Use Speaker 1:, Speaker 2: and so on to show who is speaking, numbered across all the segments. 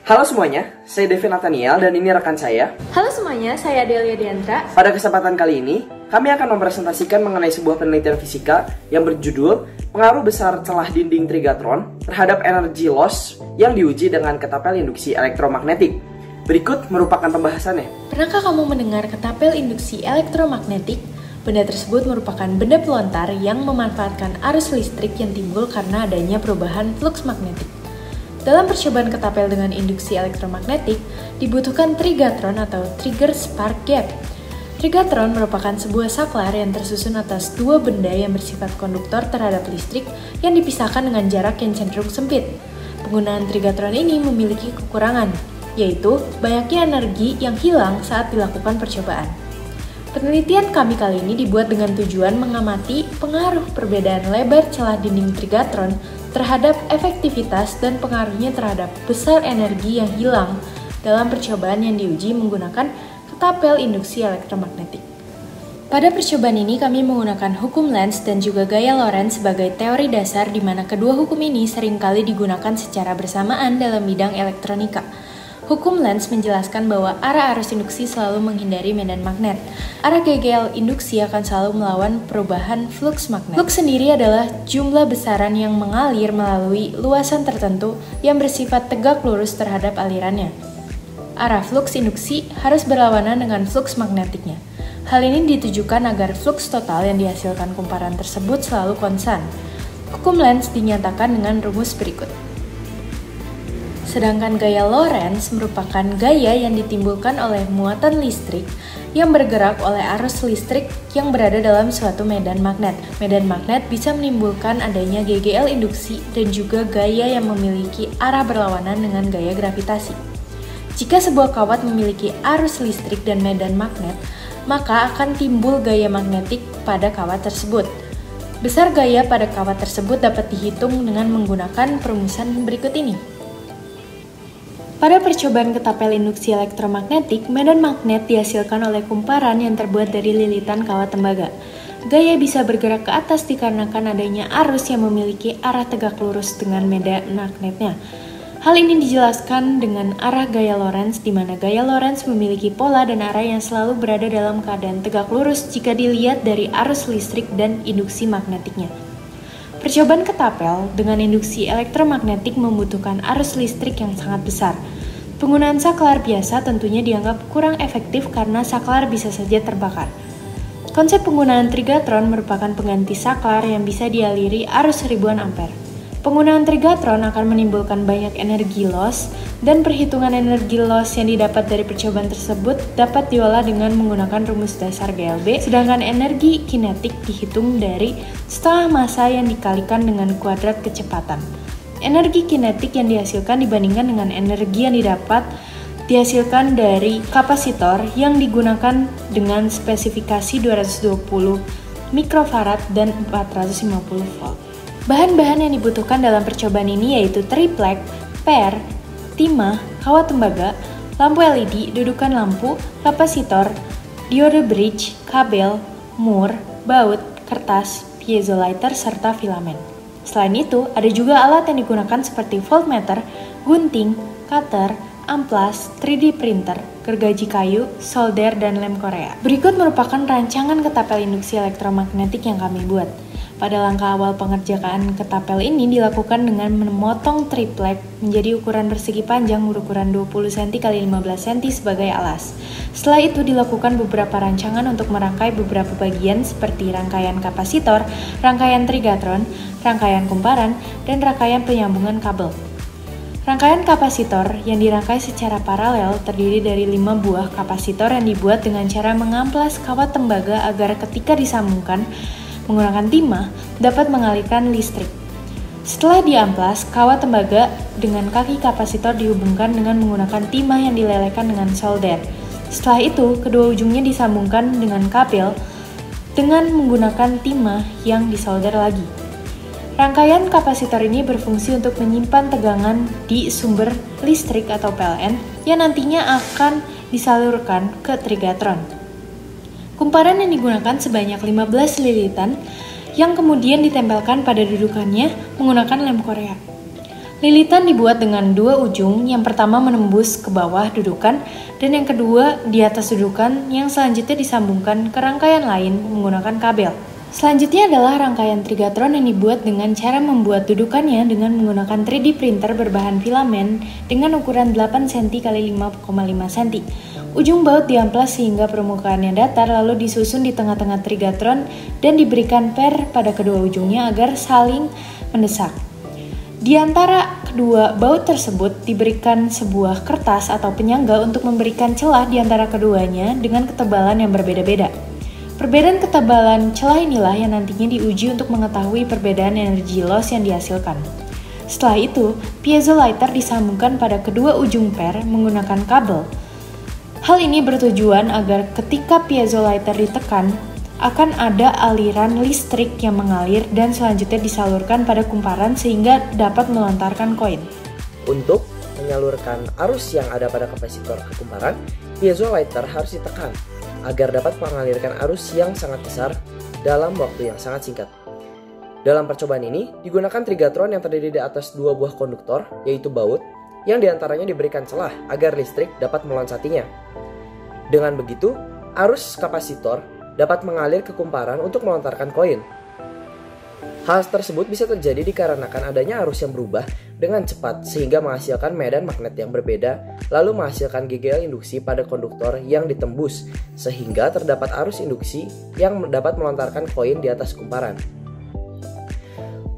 Speaker 1: Halo semuanya, saya Devin Nathaniel dan ini rekan saya.
Speaker 2: Halo semuanya, saya Delia Diandra.
Speaker 1: Pada kesempatan kali ini, kami akan mempresentasikan mengenai sebuah penelitian fisika yang berjudul pengaruh besar celah dinding trigatron terhadap energi loss yang diuji dengan ketapel induksi elektromagnetik. Berikut merupakan pembahasannya.
Speaker 2: Pernahkah kamu mendengar ketapel induksi elektromagnetik? Benda tersebut merupakan benda pelontar yang memanfaatkan arus listrik yang timbul karena adanya perubahan flux magnetik. Dalam percobaan ketapel dengan induksi elektromagnetik, dibutuhkan trigatron atau trigger spark gap. Trigatron merupakan sebuah saklar yang tersusun atas dua benda yang bersifat konduktor terhadap listrik yang dipisahkan dengan jarak yang cenderung sempit. Penggunaan trigatron ini memiliki kekurangan, yaitu banyaknya energi yang hilang saat dilakukan percobaan. Penelitian kami kali ini dibuat dengan tujuan mengamati pengaruh perbedaan lebar celah dinding trigatron terhadap efektivitas dan pengaruhnya terhadap besar energi yang hilang dalam percobaan yang diuji menggunakan ketapel induksi elektromagnetik. Pada percobaan ini kami menggunakan hukum Lenz dan juga gaya Lorentz sebagai teori dasar di mana kedua hukum ini seringkali digunakan secara bersamaan dalam bidang elektronika. Hukum Lenz menjelaskan bahwa arah arus induksi selalu menghindari medan magnet. Arah GGL induksi akan selalu melawan perubahan flux magnet. Flux sendiri adalah jumlah besaran yang mengalir melalui luasan tertentu yang bersifat tegak lurus terhadap alirannya. Arah flux induksi harus berlawanan dengan flux magnetiknya. Hal ini ditujukan agar flux total yang dihasilkan kumparan tersebut selalu konstan. Hukum Lenz dinyatakan dengan rumus berikut. Sedangkan gaya Lorentz merupakan gaya yang ditimbulkan oleh muatan listrik yang bergerak oleh arus listrik yang berada dalam suatu medan magnet. Medan magnet bisa menimbulkan adanya GGL induksi dan juga gaya yang memiliki arah berlawanan dengan gaya gravitasi. Jika sebuah kawat memiliki arus listrik dan medan magnet, maka akan timbul gaya magnetik pada kawat tersebut. Besar gaya pada kawat tersebut dapat dihitung dengan menggunakan perumusan berikut ini. Pada percobaan ketapel induksi elektromagnetik, medan magnet dihasilkan oleh kumparan yang terbuat dari lilitan kawat tembaga. Gaya bisa bergerak ke atas dikarenakan adanya arus yang memiliki arah tegak lurus dengan medan magnetnya. Hal ini dijelaskan dengan arah gaya Lorentz, di mana gaya Lorentz memiliki pola dan arah yang selalu berada dalam keadaan tegak lurus jika dilihat dari arus listrik dan induksi magnetiknya. Percobaan ketapel dengan induksi elektromagnetik membutuhkan arus listrik yang sangat besar. Penggunaan saklar biasa tentunya dianggap kurang efektif karena saklar bisa saja terbakar. Konsep penggunaan trigatron merupakan pengganti saklar yang bisa dialiri arus ribuan ampere. Penggunaan trigatron akan menimbulkan banyak energi loss, dan perhitungan energi loss yang didapat dari percobaan tersebut dapat diolah dengan menggunakan rumus dasar GLB, sedangkan energi kinetik dihitung dari setengah massa yang dikalikan dengan kuadrat kecepatan. Energi kinetik yang dihasilkan dibandingkan dengan energi yang dihasilkan dari kapasitor yang digunakan dengan spesifikasi 220 mikrofarad dan 450 volt. Bahan-bahan yang dibutuhkan dalam percobaan ini yaitu triplek, per, timah, kawat tembaga, lampu LED, dudukan lampu, kapasitor, diode bridge, kabel, mur, baut, kertas, piezolighter, serta filamen. Selain itu, ada juga alat yang digunakan seperti voltmeter, gunting, cutter, amplas, 3D printer, gergaji kayu, solder, dan lem Korea. Berikut merupakan rancangan ketapel induksi elektromagnetik yang kami buat. Pada langkah awal pengerjaan ketapel ini dilakukan dengan memotong triplek menjadi ukuran persegi panjang berukuran 20 cm x 15 cm sebagai alas. Setelah itu dilakukan beberapa rancangan untuk merangkai beberapa bagian seperti rangkaian kapasitor, rangkaian trigatron, rangkaian kumparan, dan rangkaian penyambungan kabel. Rangkaian kapasitor yang dirangkai secara paralel terdiri dari 5 buah kapasitor yang dibuat dengan cara mengamplas kawat tembaga agar ketika disambungkan menggunakan timah dapat mengalirkan listrik. Setelah diamplas, kawat tembaga dengan kaki kapasitor dihubungkan dengan menggunakan timah yang dilelehkan dengan solder. Setelah itu, kedua ujungnya disambungkan dengan kabel dengan menggunakan timah yang disolder lagi. Rangkaian kapasitor ini berfungsi untuk menyimpan tegangan di sumber listrik atau PLN yang nantinya akan disalurkan ke trigatron. Kumparan yang digunakan sebanyak 15 lilitan yang kemudian ditempelkan pada dudukannya menggunakan lem Korea. Lilitan dibuat dengan dua ujung, yang pertama menembus ke bawah dudukan dan yang kedua di atas dudukan yang selanjutnya disambungkan ke rangkaian lain menggunakan kabel. Selanjutnya adalah rangkaian trigatron yang dibuat dengan cara membuat dudukannya dengan menggunakan 3D printer berbahan filamen dengan ukuran 8 cm x 5,5 cm. Ujung baut diamplas sehingga permukaannya datar lalu disusun di tengah-tengah trigatron dan diberikan per pada kedua ujungnya agar saling mendesak. Di antara kedua baut tersebut diberikan sebuah kertas atau penyangga untuk memberikan celah di antara keduanya dengan ketebalan yang berbeda-beda. Perbedaan ketebalan celah inilah yang nantinya diuji untuk mengetahui perbedaan energi loss yang dihasilkan. Setelah itu, piezo lighter disambungkan pada kedua ujung per menggunakan kabel. Hal ini bertujuan agar ketika piezo lighter ditekan, akan ada aliran listrik yang mengalir dan selanjutnya disalurkan pada kumparan sehingga dapat melontarkan koin.
Speaker 1: Untuk menyalurkan arus yang ada pada kapasitor ke kumparan, piezo lighter harus ditekan agar dapat mengalirkan arus yang sangat besar dalam waktu yang sangat singkat. Dalam percobaan ini, digunakan trigatron yang terdiri di atas dua buah konduktor, yaitu baut, yang diantaranya diberikan celah agar listrik dapat meloncatinya. Dengan begitu, arus kapasitor dapat mengalir ke kumparan untuk melontarkan koin. Hal tersebut bisa terjadi dikarenakan adanya arus yang berubah dengan cepat sehingga menghasilkan medan magnet yang berbeda, lalu menghasilkan GGL induksi pada konduktor yang ditembus sehingga terdapat arus induksi yang dapat melontarkan koin di atas kumparan.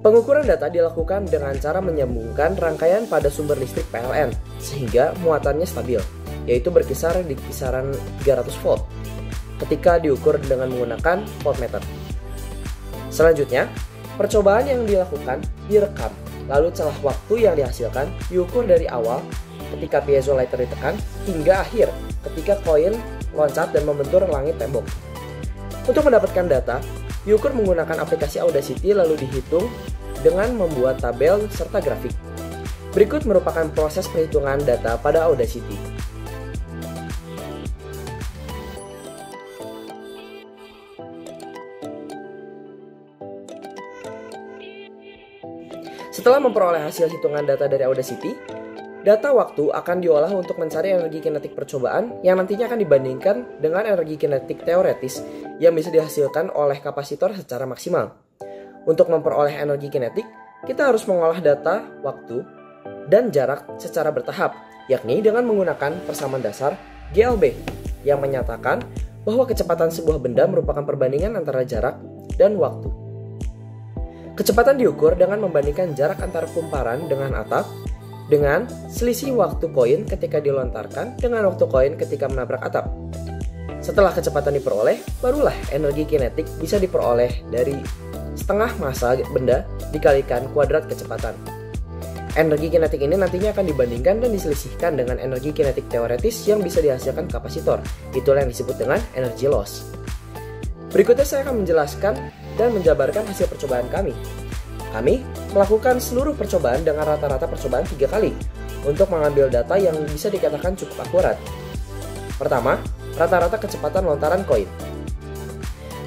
Speaker 1: Pengukuran data dilakukan dengan cara menyambungkan rangkaian pada sumber listrik PLN sehingga muatannya stabil, yaitu berkisar di kisaran 300 volt. Ketika diukur dengan menggunakan voltmeter. Selanjutnya, percobaan yang dilakukan direkam, lalu celah waktu yang dihasilkan diukur dari awal ketika piezo lighter ditekan hingga akhir ketika koin loncat dan membentur langit tembok. Untuk mendapatkan data, diukur menggunakan aplikasi Audacity lalu dihitung dengan membuat tabel serta grafik. Berikut merupakan proses perhitungan data pada Audacity. Setelah memperoleh hasil hitungan data dari Audacity, data waktu akan diolah untuk mencari energi kinetik percobaan yang nantinya akan dibandingkan dengan energi kinetik teoretis yang bisa dihasilkan oleh kapasitor secara maksimal. Untuk memperoleh energi kinetik, kita harus mengolah data waktu dan jarak secara bertahap, yakni dengan menggunakan persamaan dasar GLB yang menyatakan bahwa kecepatan sebuah benda merupakan perbandingan antara jarak dan waktu. Kecepatan diukur dengan membandingkan jarak antara kumparan dengan atap dengan selisih waktu koin ketika dilontarkan dengan waktu koin ketika menabrak atap. Setelah kecepatan diperoleh, barulah energi kinetik bisa diperoleh dari setengah massa benda dikalikan kuadrat kecepatan. Energi kinetik ini nantinya akan dibandingkan dan diselisihkan dengan energi kinetik teoretis yang bisa dihasilkan kapasitor. Itulah yang disebut dengan energy loss. Berikutnya saya akan menjelaskan dan menjabarkan hasil percobaan kami. Kami melakukan seluruh percobaan dengan rata-rata percobaan 3 kali untuk mengambil data yang bisa dikatakan cukup akurat. Pertama, rata-rata kecepatan lontaran koin.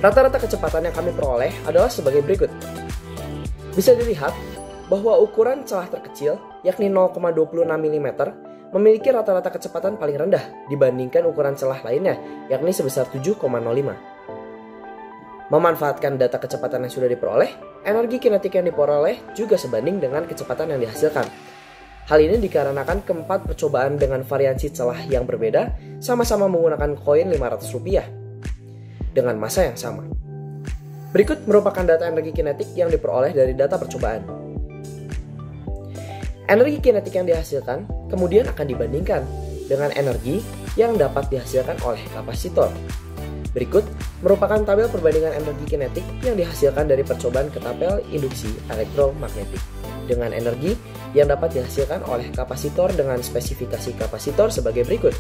Speaker 1: Rata-rata kecepatan yang kami peroleh adalah sebagai berikut. Bisa dilihat bahwa ukuran celah terkecil, yakni 0,26 mm, memiliki rata-rata kecepatan paling rendah dibandingkan ukuran celah lainnya, yakni sebesar 7,05. Memanfaatkan data kecepatan yang sudah diperoleh, energi kinetik yang diperoleh juga sebanding dengan kecepatan yang dihasilkan. Hal ini dikarenakan keempat percobaan dengan variansi celah yang berbeda sama-sama menggunakan koin Rp500 dengan massa yang sama. Berikut merupakan data energi kinetik yang diperoleh dari data percobaan. Energi kinetik yang dihasilkan kemudian akan dibandingkan dengan energi yang dapat dihasilkan oleh kapasitor. Berikut merupakan tabel perbandingan energi kinetik yang dihasilkan dari percobaan ketapel induksi elektromagnetik dengan energi yang dapat dihasilkan oleh kapasitor dengan spesifikasi kapasitor sebagai berikut: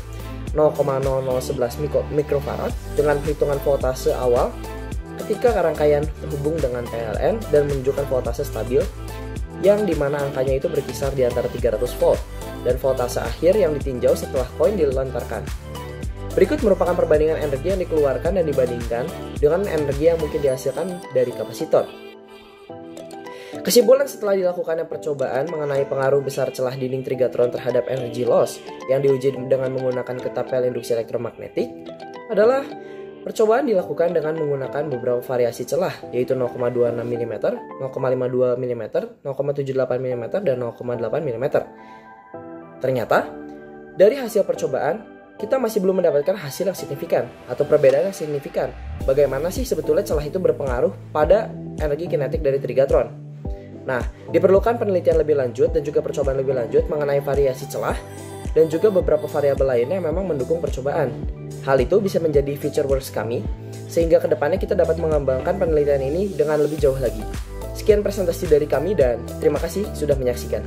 Speaker 1: 0,0011 mikrofarad dengan perhitungan voltase awal ketika rangkaian terhubung dengan PLN dan menunjukkan voltase stabil yang dimana angkanya itu berkisar di antara 300 volt dan voltase akhir yang ditinjau setelah koin dilontarkan. Berikut merupakan perbandingan energi yang dikeluarkan dan dibandingkan dengan energi yang mungkin dihasilkan dari kapasitor. Kesimpulan setelah dilakukannya percobaan mengenai pengaruh besar celah dinding trigatron terhadap energy loss yang diuji dengan menggunakan ketapel induksi elektromagnetik adalah percobaan dilakukan dengan menggunakan beberapa variasi celah, yaitu 0,26 mm, 0,52 mm, 0,78 mm, dan 0,8 mm. Ternyata, dari hasil percobaan, kita masih belum mendapatkan hasil yang signifikan atau perbedaan yang signifikan. Bagaimana sih sebetulnya celah itu berpengaruh pada energi kinetik dari trigatron? Nah, diperlukan penelitian lebih lanjut dan juga percobaan lebih lanjut mengenai variasi celah dan juga beberapa variabel lainnya yang memang mendukung percobaan. Hal itu bisa menjadi future works kami, sehingga kedepannya kita dapat mengembangkan penelitian ini dengan lebih jauh lagi. Sekian presentasi dari kami dan terima kasih sudah menyaksikan.